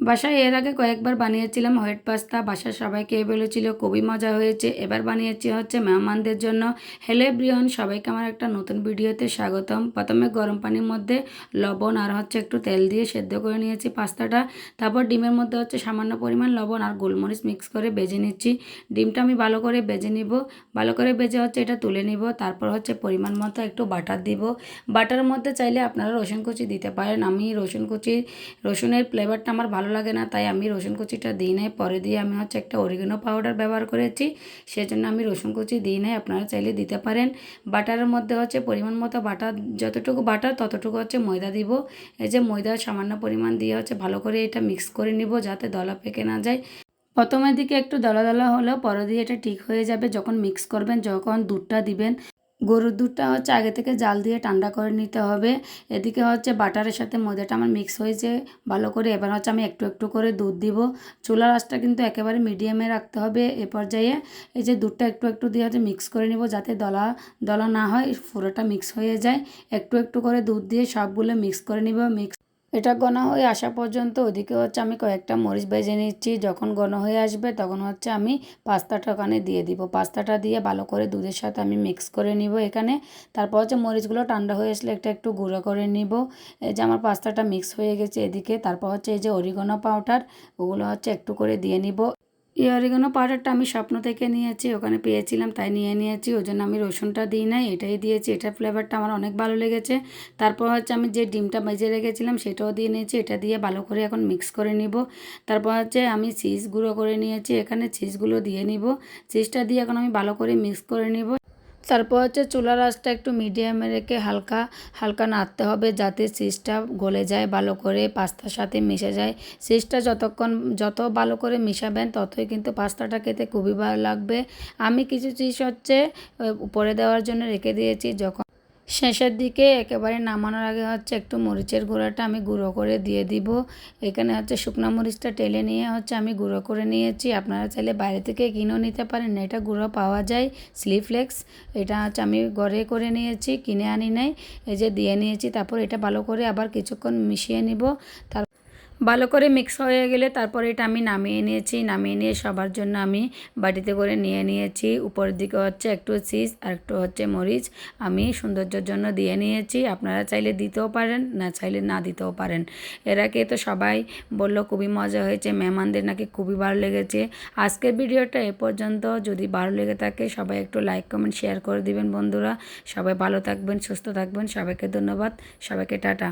বাসায় এর আগে কয়েকবার বানিয়েছিলাম হোয়াইট পাস্তা, বাসার সবাই খেয়ে বলেছিল খুবই মজা হয়েছে। এবার বানিয়েছি হচ্ছে মেহমানদের জন্য। হ্যালো এভরিওয়ান, সবাইকে আমার একটা নতুন ভিডিওতে স্বাগতম। প্রথমে গরম পানির মধ্যে লবণ আর হচ্ছে একটু তেল দিয়ে সেদ্ধ করে নিয়েছি পাস্তাটা। তারপর ডিমের মধ্যে হচ্ছে সামান্য পরিমাণ লবণ আর গোলমরিচ মিক্স করে ভেজে নিচ্ছি। ডিমটা আমি ভালো করে ভেজে নিব, ভালো করে ভেজে হচ্ছে এটা তুলে নিব। তারপর হচ্ছে পরিমাণ মতো একটু বাটার দিব। বাটারের মধ্যে চাইলে আপনারা রসুন কুচি দিতে পারেন। আমি রসুনের ফ্লেভারটা আমার ভালো লাগে না, তাই আমি রসুন কুচিটা দিই নাই। পরে দিয়ে আমি হচ্ছে একটা অরিগানো পাউডার ব্যবহার করেছি, সেজন্য আমি রসুন কুচি দিই নাই, আপনারা চাইলে দিতে পারেন। বাটারের মধ্যে হচ্ছে পরিমাণ মতো বাটার, যতটুকু বাটার ততটুকু হচ্ছে ময়দা দিব। এই যে ময়দা সামান্য পরিমাণ দিয়ে হচ্ছে ভালো করে এটা মিক্স করে নিব, যাতে দলা পেকে না যায়। প্রথমের দিকে একটু দলা দলা হলেও পরে দিয়ে এটা ঠিক হয়ে যাবে যখন মিক্স করবেন, যখন দুধটা দিবেন। গরুর দুধটা হচ্ছে আগে থেকে জাল দিয়ে ঠান্ডা করে নিতে হবে। এদিকে হচ্ছে বাটারের সাথে ময়দাটা আমার মিক্স হয়েছে ভালো করে। এবার হচ্ছে আমি একটু একটু করে দুধ দিব। চুলার আঁচটা কিন্তু একেবারে মিডিয়ামে রাখতে হবে। এ পর্যায়ে এই যে দুধটা একটু একটু দিয়ে হচ্ছে মিক্স করে নিব, যাতে দলা দলা না হয়, পুরোটা মিক্স হয়ে যায়। একটু একটু করে দুধ দিয়ে সবগুলো মিক্স করে নিব। এটা ঘন হয়ে আসা পর্যন্ত ওদিকে হচ্ছে আমি কয়েকটা মরিচ ভেজে নিচ্ছি। যখন ঘন হয়ে আসবে তখন হচ্ছে আমি পাস্তাটা ওখানে দিয়ে দিব। পাস্তাটা দিয়ে ভালো করে দুধের সাথে আমি মিক্স করে নিব এখানে। তারপর হচ্ছে মরিচগুলো ঠান্ডা হয়ে আসলে একটু গুঁড়ো করে নিব। এই যে আমার পাস্তাটা মিক্স হয়ে গেছে এদিকে। তারপর হচ্ছে এই যে অরিগানো পাউডার, ওগুলো হচ্ছে একটু করে দিয়ে নিব। এই অরিগানো পাউডারটা আমি স্বপ্ন থেকে নিয়েছি, ওখানে পেয়েছিলাম তাই নিয়ে নিয়েছি। ওই জন্য আমি রসুনটা দিই নাই, এটাই দিয়েছি। এটার ফ্লেভারটা আমার অনেক ভালো লেগেছে। তারপর হচ্ছে আমি যে ডিমটা ভেজে রেখেছিলাম সেটাও দিয়ে নিয়েছি। এটা দিয়ে ভালো করে এখন মিক্স করে নিব। তারপর হচ্ছে আমি চিজ গুঁড়ো করে নিয়েছি, এখানে চিজগুলো দিয়ে নিব। চিজটা দিয়ে এখন আমি ভালো করে মিক্স করে নিব। তারপর হচ্ছে চুলার আঁচটা একটু মিডিয়ামে রেখে হালকা হালকা নাড়তে হবে, যাতে চিজটা গলে যায়, ভালো করে পাস্তার সাথে মিশে যায়। চিজটা যত ভালো করে মিশাবেন ততই কিন্তু পাস্তাটা খেতে খুবই ভালো লাগবে। আমি কিছু চিজ হচ্ছে উপরে দেওয়ার জন্য রেখে দিয়েছি। যখন শেষের দিকে একেবারে নামানোর আগে হচ্ছে একটু মরিচের গুঁড়োটা আমি গুঁড়ো করে দিয়ে দিব। এখানে হচ্ছে শুকনো মরিচটা টেলে নিয়ে হচ্ছে আমি গুঁড়ো করে নিয়েছি। আপনারা চাইলে বাইরে থেকে কিনেও নিতে পারেন, এটা গুঁড়ো পাওয়া যায়, চিলি ফ্লেক্স। এটা হচ্ছে আমি ঘরে করে নিয়েছি, কিনে আনি নাই। এই যে দিয়ে নিয়েছি। তারপর এটা ভালো করে আবার কিছুক্ষণ মিশিয়ে নিব। ভালো করে মিক্স হয়ে গেলে তারপর এটা আমি নামিয়ে নিয়েছি। নামিয়ে নিয়ে সবার জন্য আমি বাটিতে করে নিয়ে নিয়েছি। উপরের দিকে হচ্ছে একটু চিজ আর একটু হচ্ছে মরিচ আমি সৌন্দর্যের জন্য দিয়ে নিয়েছি। আপনারা চাইলে দিতেও পারেন, না চাইলে না দিতেও পারেন। এর আগে তো সবাই বলল খুবই মজা হয়েছে, মেহমানদের নাকি খুবই ভালো লেগেছে। আজকের ভিডিওটা এ পর্যন্ত। যদি ভালো লেগে থাকে সবাই একটু লাইক কমেন্ট শেয়ার করে দিবেন বন্ধুরা। সবাই ভালো থাকবেন, সুস্থ থাকবেন। সবাইকে ধন্যবাদ, সবাইকে টাটা।